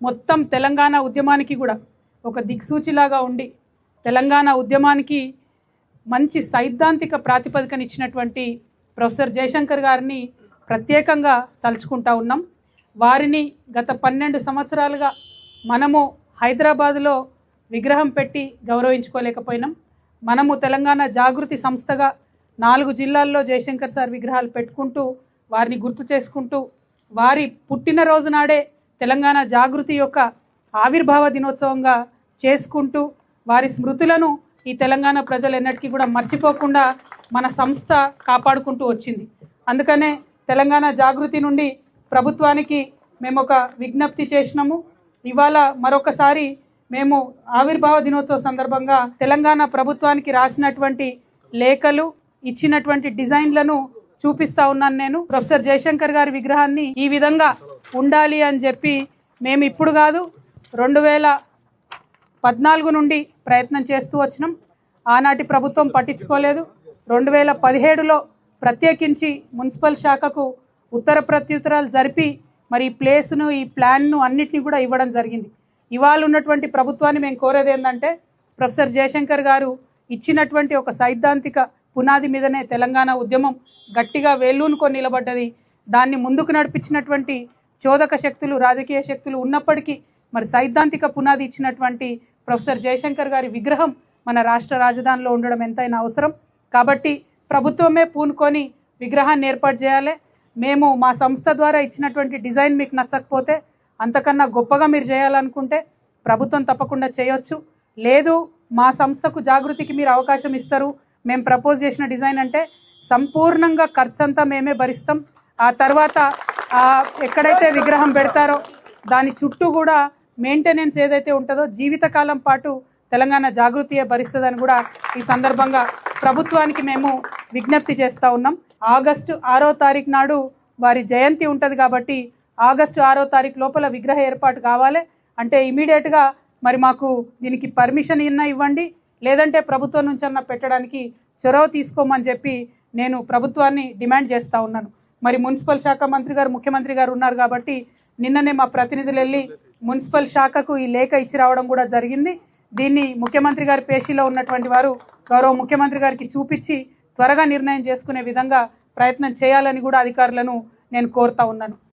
మొత్తం తెలంగాణ ఉద్యమానికి కూడా ఒక దిక్సూచిలాగా ఉండి తెలంగాణ ఉద్యమానికి మంచి సైద్ధాంతిక ప్రాతిపదికనిచ్చినటువంటి ప్రొఫెసర్ జయశంకర్ గారిని ప్రత్యేకంగా తలుచుకుంటా ఉన్నాం. వారిని గత 12 సంవత్సరాలుగా మనము హైదరాబాదులో విగ్రహం పెట్టి గౌరవించుకోలేకపోయినాం. మనము తెలంగాణ జాగృతి సంస్థగా 4 జిల్లాల్లో జయశంకర్ సార్ విగ్రహాలు పెట్టుకుంటూ వారిని గుర్తు చేసుకుంటూ వారి పుట్టినరోజు నాడే తెలంగాణ జాగృతి యొక్క ఆవిర్భావ దినోత్సవంగా చేసుకుంటూ వారి స్మృతులను ఈ తెలంగాణ ప్రజలు ఎన్నటికీ కూడా మర్చిపోకుండా మన సంస్థ కాపాడుకుంటూ వచ్చింది. అందుకనే తెలంగాణ జాగృతి నుండి ప్రభుత్వానికి మేము ఒక విజ్ఞప్తి చేసినాము. ఇవాళ మరొకసారి మేము ఆవిర్భావ దినోత్సవ సందర్భంగా తెలంగాణ ప్రభుత్వానికి రాసినటువంటి లేఖలు ఇచ్చినటువంటి డిజైన్లను చూపిస్తా ఉన్నాను. నేను ప్రొఫెసర్ జయశంకర్ గారి విగ్రహాన్ని ఈ విధంగా ఉండాలి అని చెప్పి మేము ఇప్పుడు కాదు 2014 నుండి ప్రయత్నం చేస్తూ వచ్చినాం. ఆనాటి ప్రభుత్వం పట్టించుకోలేదు. 2017లో ప్రత్యేకించి మున్సిపల్ శాఖకు ఉత్తర ప్రత్యుత్తరాలు జరిపి మరి ఈ ప్లేస్ను ఈ ప్లాన్ను అన్నిటినీ కూడా ఇవ్వడం జరిగింది. ఇవాళ ఉన్నటువంటి ప్రభుత్వాన్ని మేము కోరేది ఏంటంటే ప్రొఫెసర్ జయశంకర్ గారు ఇచ్చినటువంటి ఒక సైద్ధాంతిక పునాది మీదనే తెలంగాణ ఉద్యమం గట్టిగా వేళ్ళూనుకొని నిలబడ్డది. దాన్ని ముందుకు నడిపించినటువంటి చోదక శక్తులు రాజకీయ శక్తులు ఉన్నప్పటికీ మరి సైద్ధాంతిక పునాది ఇచ్చినటువంటి ప్రొఫెసర్ జయశంకర్ గారి విగ్రహం మన రాష్ట్ర రాజధానిలో ఉండడం ఎంతైనా అవసరం. కాబట్టి ప్రభుత్వమే పూనుకొని విగ్రహాన్ని ఏర్పాటు చేయాలి. మేము మా సంస్థ ద్వారా ఇచ్చినటువంటి డిజైన్ మీకు నచ్చకపోతే అంతకన్నా గొప్పగా మీరు చేయాలనుకుంటే ప్రభుత్వం తప్పకుండా చేయొచ్చు. లేదు మా సంస్థకు జాగృతికి మీరు అవకాశం ఇస్తారు, మేము ప్రపోజ్ చేసిన డిజైన్ అంటే సంపూర్ణంగా ఖర్చంతా మేమే భరిస్తాం. ఆ తర్వాత ఎక్కడైతే విగ్రహం పెడతారో దాని చుట్టూ కూడా మెయింటెనెన్స్ ఏదైతే ఉంటుందో జీవితకాలం పాటు తెలంగాణ జాగృతియే భరిస్తుందని కూడా ఈ సందర్భంగా ప్రభుత్వానికి మేము విజ్ఞప్తి చేస్తూ ఉన్నాం. ఆగస్టు 6వ తారీఖు నాడు వారి జయంతి ఉంటుంది కాబట్టి ఆగస్టు 6వ తారీఖు లోపల విగ్రహ ఏర్పాటు కావాలి. అంటే ఇమీడియట్గా మరి మాకు దీనికి పర్మిషన్ ఇవ్వండి, లేదంటే ప్రభుత్వం నుంచి అన్న పెట్టడానికి చొరవ తీసుకోమని చెప్పి నేను ప్రభుత్వాన్ని డిమాండ్ చేస్తూ ఉన్నాను. మరి మున్సిపల్ శాఖ మంత్రి గారు ముఖ్యమంత్రి గారు ఉన్నారు కాబట్టి నిన్ననే మా ప్రతినిధులు వెళ్ళి మున్సిపల్ శాఖకు ఈ లేఖ ఇచ్చి రావడం కూడా జరిగింది. దీన్ని ముఖ్యమంత్రి గారి పేషీలో ఉన్నటువంటి వారు గౌరవ ముఖ్యమంత్రి గారికి చూపించి త్వరగా నిర్ణయం చేసుకునే విధంగా ప్రయత్నం చేయాలని కూడా అధికారులను నేను కోరుతా ఉన్నాను.